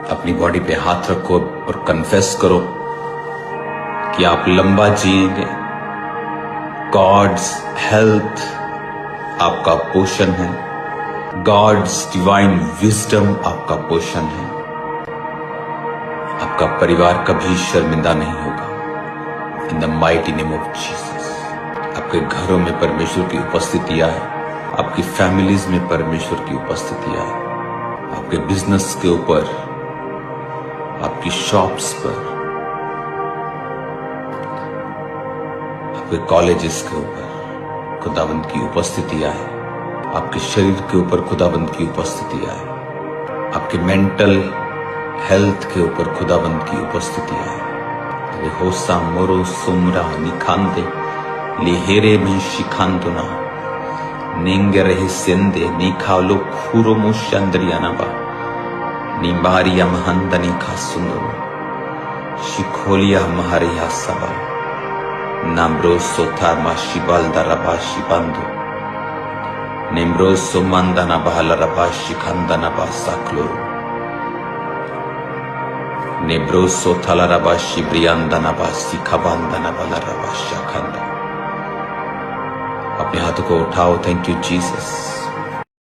अपनी बॉडी पे हाथ रखो और कन्फेस करो कि आप लंबा जिएंगे। गॉड्स हेल्थ आपका पोषण है, गॉड्स डिवाइन विजडम आपका पोषण है। आपका परिवार कभी शर्मिंदा नहीं होगा। In the mighty name of Jesus. आपके घरों में परमेश्वर की उपस्थिति आए, आपकी फैमिलीज में परमेश्वर की उपस्थिति आए, आपके बिजनेस के ऊपर, आपकी शॉप्स पर, आपके कॉलेजेस के ऊपर खुदावंद की उपस्थिति आए, आपके शरीर के ऊपर खुदावंद की उपस्थिति आए, आपके मेंटल हेल्थ के ऊपर खुदावंद की उपस्थिति आए। होसा मोरो सुमरा निखांदे लिहेरे में शिखांतुना निंगे रहे सेंदे निखालो खूरो मुशंद्रियानबा निम्बारिया महंदनी खासुंदो शिखोलिया महरिया सभा नाम्ब्रोसो थार्मा शिबाल दरबा शिबांदो निम्ब्रोसो मंदना बहला रबा शिखंदना बा साक्लोरो निब्रोसो थला रबा शिब्रियांदना बा सिखाबांदना बला रबा शाखंदा। अपने हाथों को उठाओ। Thank you Jesus.